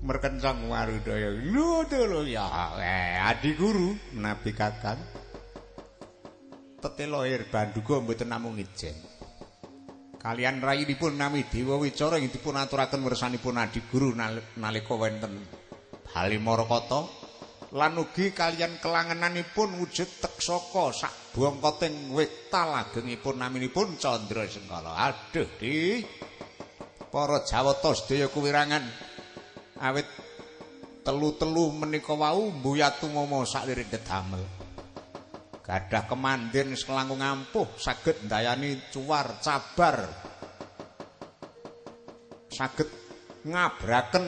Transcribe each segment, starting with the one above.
merkencang Marudaya lho ya adi guru Nabi Kakang tetelo Herbanduga mboten namung ijen kalian rayinipun nami Dewa Wicara ing dipun aturaken wersanipun adi guru nalika wonten Halimarakata lan ugi kalian kelangenanipun wujud teksaka sak bongkoting wektal agengipun naminipun Candrasengkala aduh di para Jawata sedaya kuwirangan awit telu-telu menika wau mbuyatu momo saklirik gedamel gadah kemandhen selangkung ampuh saged ndayani cuwar cabar saged ngabraken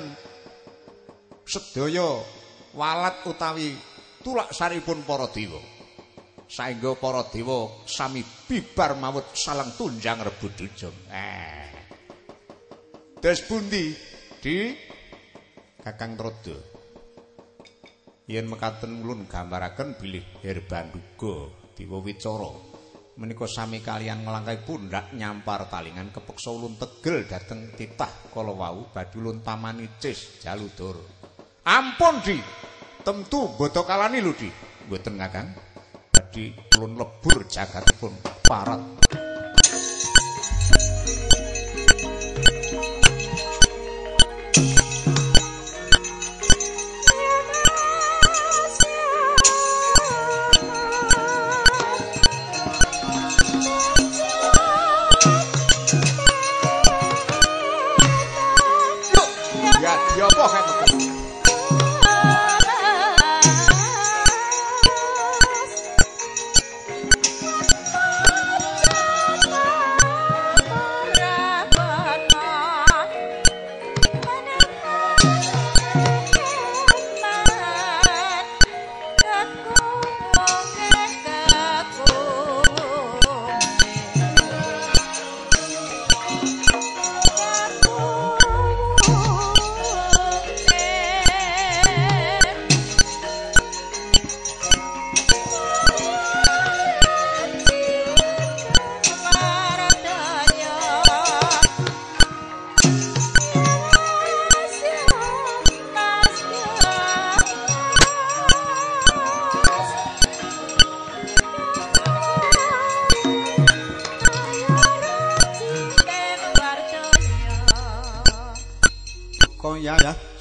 sedaya walat utawi tulak saripun para dewa saengga para dewa sami bibar mawut salang tunjang rebut ujung des pundi di Kakang Trada yen mekaten ulun gambaraken bilih Herbanduga Dewa Wicara menika sami kalian nglangkai pundak nyampar talingan kepeksa ulun tegel dhateng titah kala wau badhe ulun tamani cis Jaludara ampun di tentu bodo kalani lho di mboten Kakang badhe ulun lebur jagatipun parat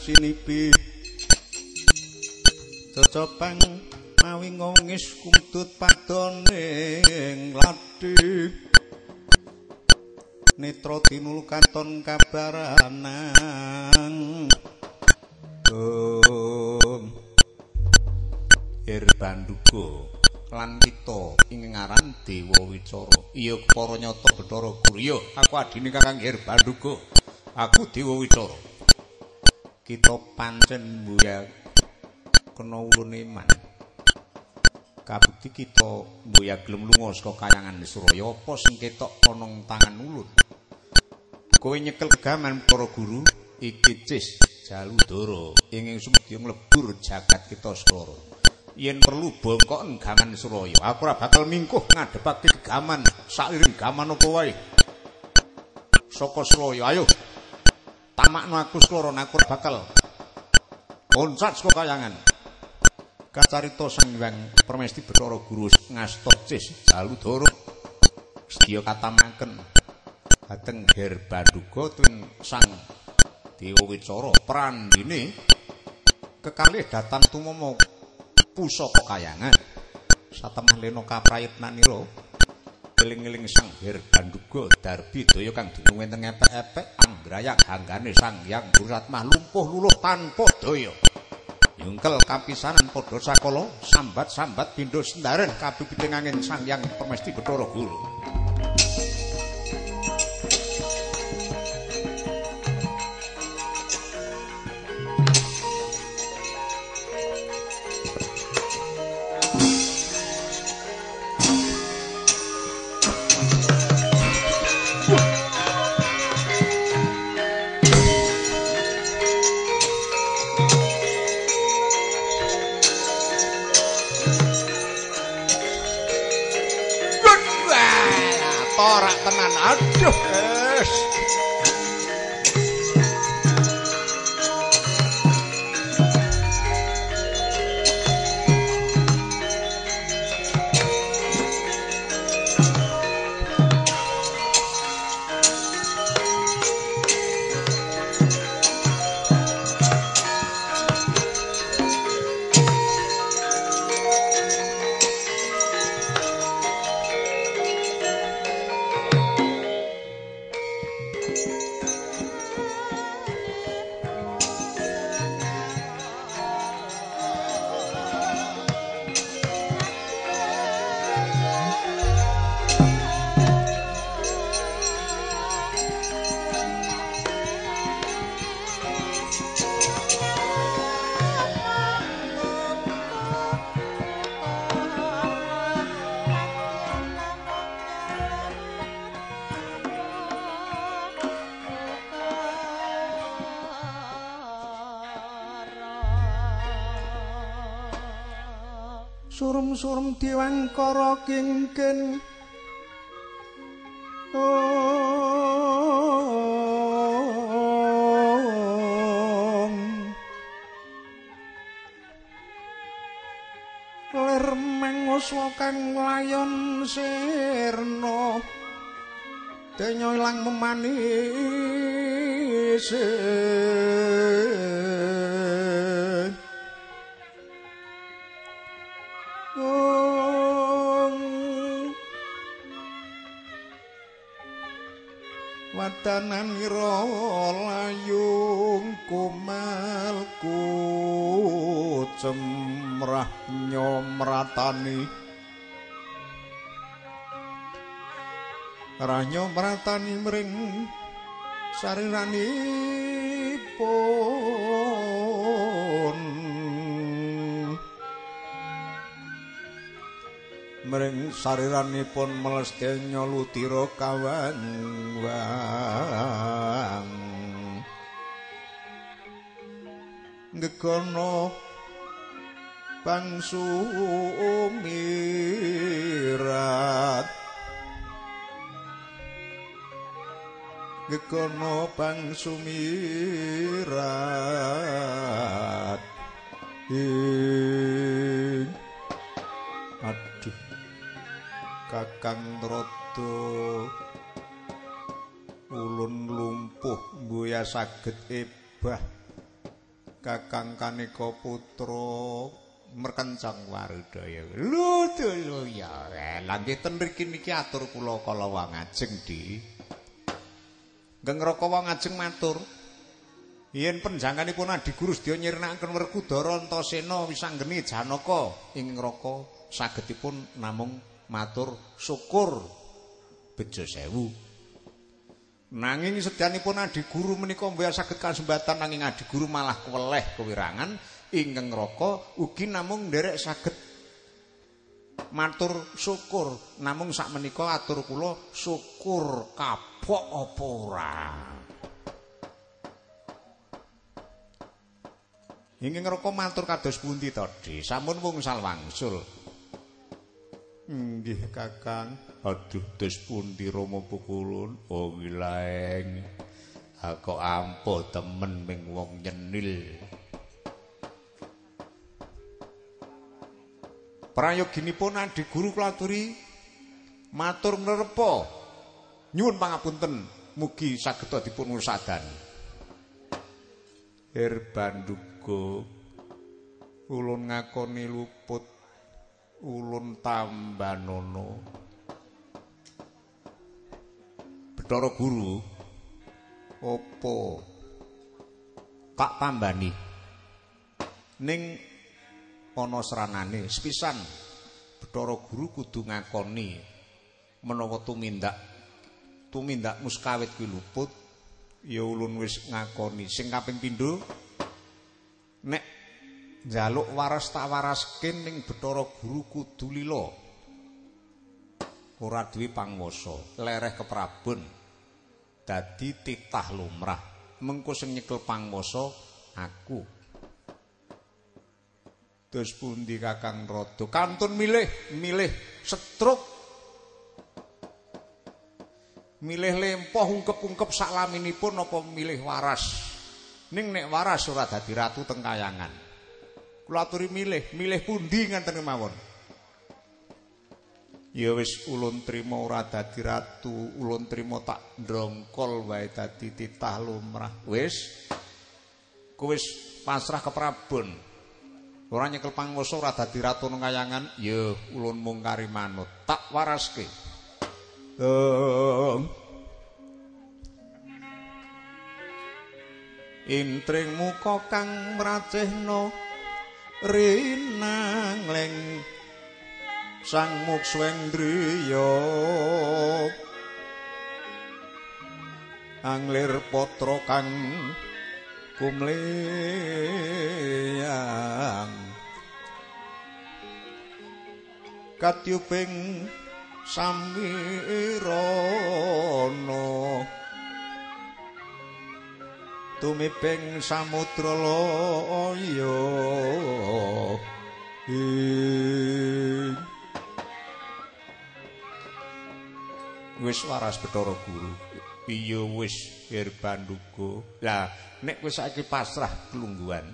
sinipi cocopang mawi ngongis kumtut padoning ladhi netra tinul katon kabaranang Herbanduga lan kita ing ngaran Dewa Wicara iya para nyata Bathara Guru iya aku adine Kakang Herbanduga aku Dewa Wicara kita pancen mbuya kena ulun iman kabukti kita mbuya gelem lunga saka kayangan Suraya apa sing ketok ana tangan ulun kowe nyekel gegaman para guru iki cis Jaludara ing sumedya mlebur jagat kita sekara yen perlu bongkok gaman Suraya aku ora bakal mingkuh ngadepake gegaman sairing gaman apa wae saka Suraya ayo tamakno aku sekara aku bakal loncat saka kayangan kacarita Sang Hyang Permesti Bathara Guru ngasta cis Jaludara sedya katamaken dhateng Herbanduga tuwin Sang Dewa Wicara prandine kekalih datan tumama pusaka kayangan satemah lena kaprayitnanira eling-eling Sang Herbanduga darbi daya kang dunung wonten epek-epek anggrayak hanggane Sang Hyang Duratmah lumpuh luluh tanpa daya yungkel kapisanan padha sakala sambat-sambat pindha sendaren kabibiting angin Sang Hyang Permesti Bathara Guru ora tenan. Aduh. Surum-surum diwangkara kingkin lir manguswa kang layon sirna denya ilang memanis wadananira layung kumelku cemrah nyomratani ranyomratani mring sariranipun mring sariranipun melestenya lutira kawang-wang ngegono bangsu mirat ngegono bangsu mirat aduh Kakang Trada ulun lumpuh mbuya saged ebah Kakang Kanika Putra merkencang waridaya. Lho ya lah nggih ten mriki niki atur kula kala wangajeng Di. Geng Raka wangajeng matur. Yen panjenenganipun Adi Guru sedya nyirnakaken Werkudara Antasena wisanggeni Janaka ing Raka sagedipun namung matur syukur bejo sewu. Nanging sedyanipun Adi Guru menika mboten saged kasembatan nanging Adi Guru malah keweleh kewirangan ingkang Raka ugi namung nderek saged matur syukur namung sakmenika atur kula syukur kapok apa ora. Ingkang Raka matur kados pundi to, Di? Sampun wungsul wangsul. Nggih Kakang. Aduh dos pundi Rama Pukulun? Oh wilaeng. Aku ampuh temen ming wong nyenil. Prayoginipun Adi Guru klaturi matur ngrepa. Nyuwun pangapunten mugi saged dipun usadani. Herbanduga ulun ngakoni luput ulun tambanono. Bathara Guru apa tak tambani ning ana sranane sepisan Bathara Guru kudu ngakoni menawa tumindak muskawit kuwi luput ya ulun wis ngakoni. Sing kaping pindho nek njaluk waras tak waraske ning Bathara Guru kudu lila ora duwe pangwasa lereh keprabon dadi titah lumrah mengko sing nyekel pangwasa aku. Dos pundi Kakang Rada kantun milih setruk milih lempoh ungkep-ungkep saklaminipun apa milih waras. Ning nek waras ora dadi ratu teng kayangan. Kula aturi milih pundi ngenten mawon. Ya wis ulun trima ora dadi ratu, ulun trima tak ndrongkol wae dadi titah lumrah. Wis kowe wis pasrah ke prabon. Ora nyekel panguwasa ora dadi ratu nang kayangan, ya ulun mung kari manut. Tak waraske. Intring muka kang mracehna rinangleng sang mukswendriya anglir patra kang kumleyang katyuping samirana tumiping samudra loya wis waras Bathara Guru. Iya wis Hirbanduga. Lah nek kowe saiki pasrah kelungguhan,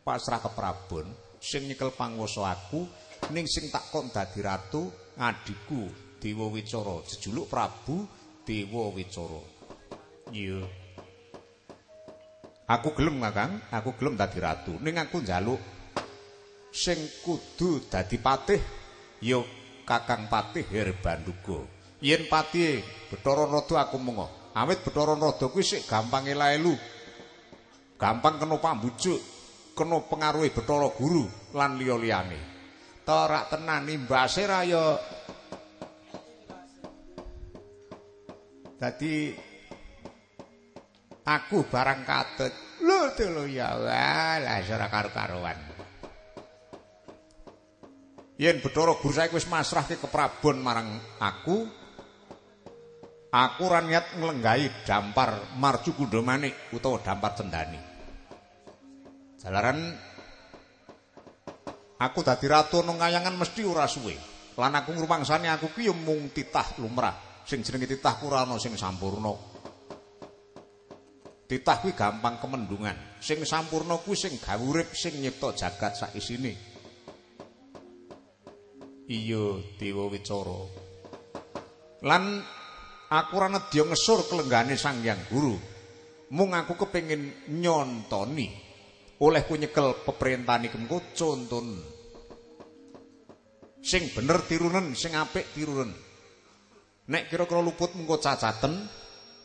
pasrah ke prabon, sing nyekel panguwasa aku, ning sing tak kon dadi ratu adikku Dewa Wicara, jejuluk Prabu Dewa Wicara. Iya. Aku gelem, Kakang, aku gelem dadi ratu. Ning aku njaluk sing kudu dadi patih ya Kakang Patih Hirbanduga. Yen patihe Bathara Narada aku mengo. Awit Bathara Narada kuwi sik gampang elu. Gampang kena pambujuk, kena pengaruhi Bathara Guru lan liya-liyane. Ora tenan imbase ra ya dadi aku barang katut. Lho telo ya walah ora karo-karoan. Yen Bathara Guru saiki wis masrahke keprabon marang aku ora niat nglenggahi dampar Marju Kundamanik utawa dampar Cendani. Jalaran aku dadi ratu nang kayangan mesti ora suwe. Lan aku ngrumangsane aku ki ya mung titah lumrah. Sing jenenge titah Purana sing sampurna. Titah kuwi gampang kemendungan. Sing sampurna kuwi sing gawe urip, sing nyipta jagat sak isine. Iya Dewa Wicara. Lan aku ora nedya ngesur kelenggane Sang Hyang Guru. Mung aku kepengin nyontoni olehku nyekel peperintahane kemko conton. Sing bener tirunen, sing apik tirunen. Nek kira-kira luput mengko cacaten,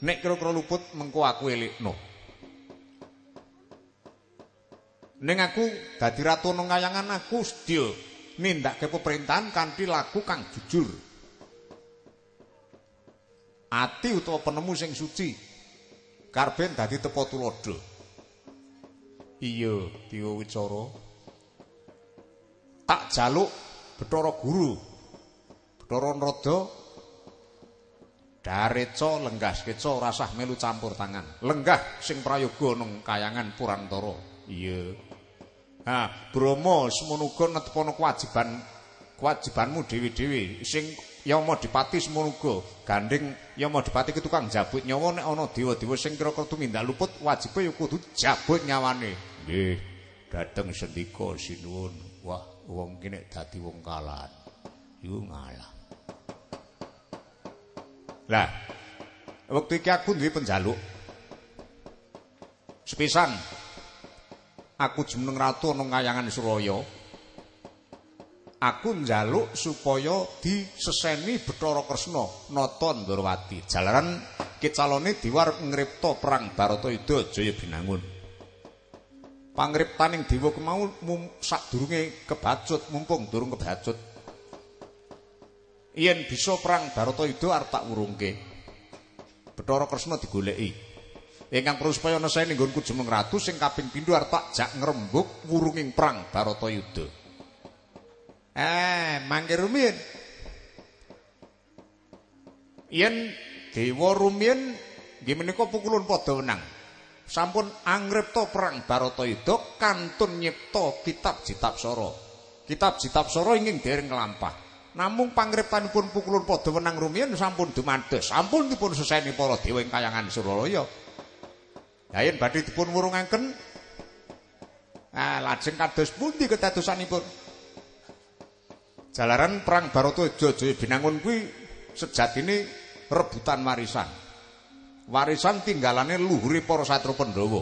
nek kira-kira luput mengko aku elikno. Ning aku dadi ratu nang kayangan aku sedya nindakake peperintahan kanthi laku kang jujur. Ati utawa penemu sing suci karben dadi tepa tulodo. Iya Dewa Wicara. Tak jaluk Bathara Guru Bathara Narada dareca lenggah keca rasah melu campur tangan. Lenggah sing prayoga nang kayangan Purantara. Iya. Ha, Brama semono uga netepana kewajibanmu dhewe-dhewe sing Yamadipati semono uga gandeng Yamadipati ki tukang jabut nyawa nek ana dewa-dewa sing kira-kira tumindak luput wajibe ya kudu jabut nyawane. Nggih, dateng sendika sinuwun. Wah, wong ki nek dadi wong kalahan iku ngalah. Lah, wektu iki aku duwe penjaluk. Sepisan aku jumeneng ratu nang kayangan Suraya. Aku njaluk supaya diseseni Bathara Kresna nata Ndrawati. Jalaran kecalone diwar ngripta perang Baratayuda Jaya Binangun. Pangriptaning dewa kemau sadurunge kebacut, mumpung durung kebacut. Yen bisa perang Baratayuda arep tak wurungke. Bathara Kresna digoleki. Ingkang perlu supaya neseni nggonku jumeneng ratu sing kaping pindho arep tak jak ngrembug wurunging perang Baratayuda. Mangke rumiyin. Yen dewa rumiyin nggih menika pukulun padha wenang. Sampun angripta perang Baratayuda kantun nyipta kitab Jitapsara. Kitab Jitapsara ingkang dereng kelampah. Namung pangriptanipun Pukulun padha wenang rumiyin sampun dumados. Sampun dipun seseni para dewa ing kayangan Suralaya. Lah yen badhe dipun wurungaken lajeng kados pundi kedadosanipun? Jalaran perang Baratayuda Jaya Binangun kuwi sejatine rebutan warisan. Warisan tinggalane luhure para satru Pandhawa.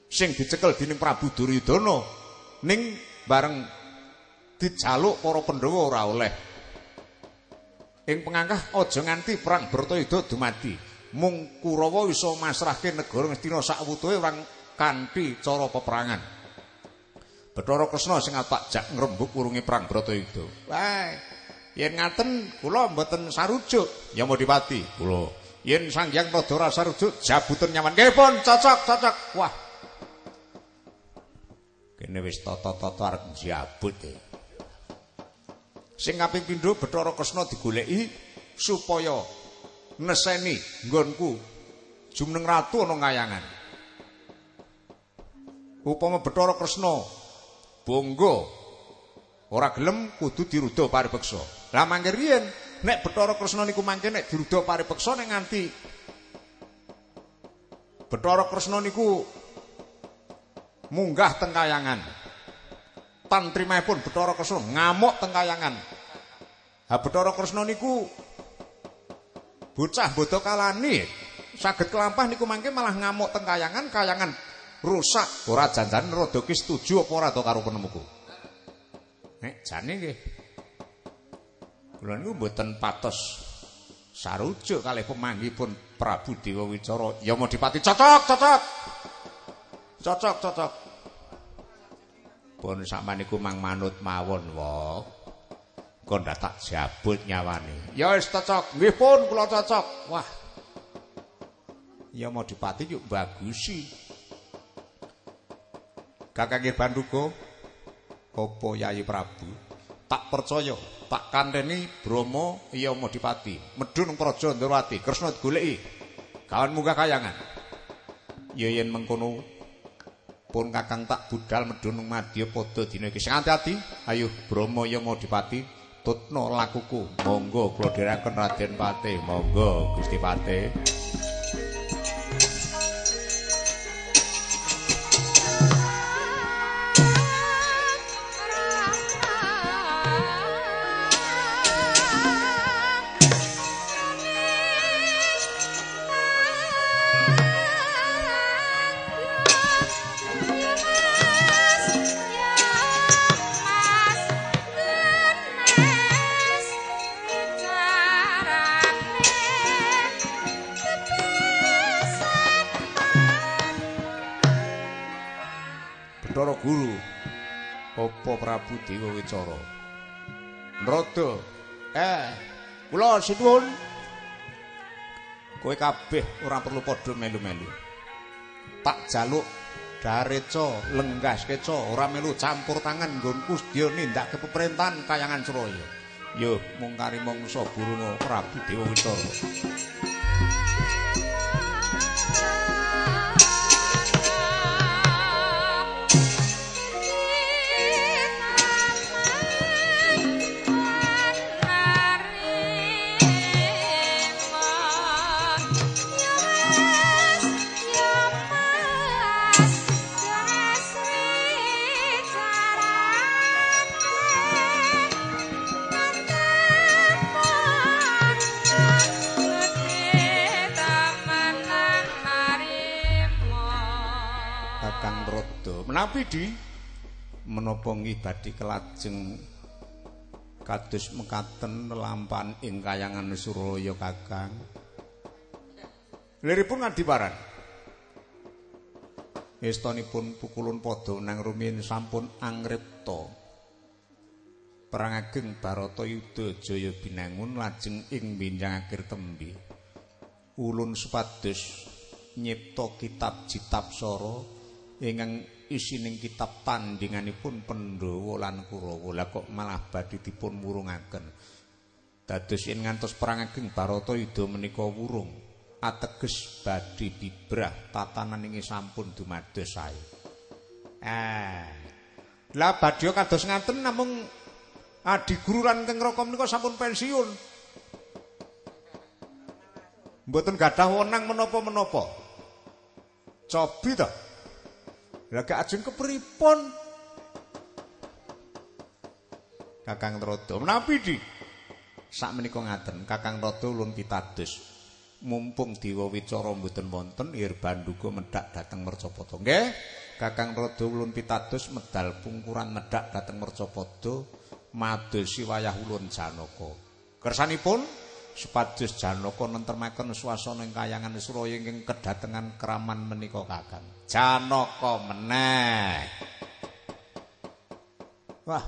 Sing dicekel dening Prabu Duryudana ning bareng dijaluk para Pandhawa ora oleh. Ing pengangkah aja nganti perang Baratayuda dumadi. Mung Kurawa iso masrahke negara Ngastina sakwutuhe orang kanthi cara peperangan. Bathara Kresna sing atak ngrembug wurunge perang Baratayuda. Wah, yen ngaten kula mboten sarujuk, ya Madipati. Kula yen Sanghyang Radha ora sarujuk jabuten nyaman. Nggih pun cocok. Wah. Kene wis tata-tata arep jabut e. Sing kaping pindho Bathara Kresna digoleki supaya neseni nggonku jumeneng ratu ana kayangan. Upama Bathara Kresna bangga ora gelem kudu dirudha paripeksa. Lah mangke riyen nek Bathara Kresna niku mangke nek dirudha paripeksa nek nganti Bathara Kresna niku munggah teng kayangan. Tantrimaipun Bathara Kresna ngamuk teng kayangan. Ha Bathara Kresna niku bocah bodho kalani saged kelampah niku mangke malah ngamuk teng kayangan rusak. Ora janjane rada ki setuju apa ora to karo penemuku. Nek jane nggih kula niku mboten patos sarujuk kalih pemanggihipun Prabu Dewa Wicara. Ya Madipati cocok. Pun sampeyan niku mang manut mawon wae. Kok ndak tak jabut nyawane. Ya wis cocok. Nggih pun kula cocok. Wah. Ya Madipati yuk bagusi. Kakang Bandhuga apa Yayi Prabu? Tak percaya, tak kandheni Brama ya Madipati. Medhun Praja Ndrawati, Kresna digoleki. Kawan munggah kayangan. Ya yen mengkono pun Kakang tak budal medhun Madya padha dina iki. Sing ati-ati, ayo Brama ya Madipati. Tutno lakuku, monggo kula dherekaken Raden Patih, monggo Gusti Patih. Bathara Guru apa Prabu Dewa Wicara Nrada kula sinuwun kowe kabeh ora perlu padha melu-melu tak jaluk Dareca Lenggaskeca ora melu campur tangan nggonku sedya nindakake pemerintahan kayangan Suraya. Yo mung kari mangsa buruna Prabu Dewa Wicara. Menapi di menapa nggih badhe kelajeng kados mekaten lelampahan ing kayangan Suralaya Kakang. Liripun ngadiparan. Estanipun Pukulun padha nang rumiyin sampun angripta. Perang ageng Baratayuda Jaya Binangun lajeng ing benjang akhir tembe. Ulun supados nyipta kitab Jitabsara ingkang isining kitab tandinganipun Pandhawa lan Kurawa. Lah kok malah badhe dipun wurungaken. Dados yen ngantos perang ageng Baratayuda menika wurung ateges badhe bibrah tatanan inggih sampun dumados sae. Lah badhe kados ngaten namung Adi guru lan Kang Raka menika sampun pensiun. Mboten gadah wenang menapa-menapa. Cobi to. Lah gak ajeng kepripun? Kakang Rada menawi di sakmenika ngaten Kakang Rada ulun pitados mumpung Dewa Wicara mboten wonten Ir Banduga medhak dhateng Mercapada nggih Kakang Rada ulun pitados medal pungkuran medhak dhateng Mercapada madosi wayah ulun Janaka kersanipun supados Janaka nentremaken swasana ing kayangan Suraya ingkang kedatengan kraman menika Kakang Janaka meneh wah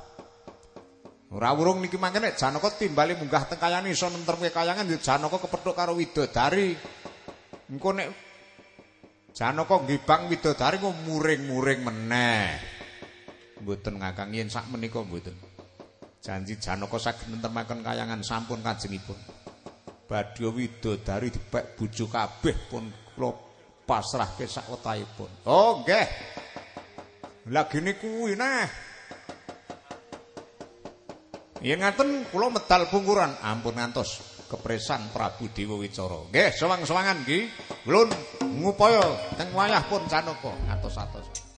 ora wurung niki mangkene Janaka timbali munggah teng kayangan iso nentremke kayangan ya Janaka kepethuk karo widodari. Engko nek Janaka ngibang widodari kok muring-muring meneh. Mboten Kakang yen sak menika mboten. Janji Janaka saged nentremaken kayangan sampun kajengipun. Badhe widodari dipek bojo kabeh pun kula pasrahke sak wetahipun. Oh nggih. Lah gene kuwi nah. Yen ngaten kula medal pungkuran ampun ngantos kepresan Prabu Dewa Wicara. Nggih, sewang-sewangan nggih. Ulun ngupaya teng wayah pun Janaka atos-atos.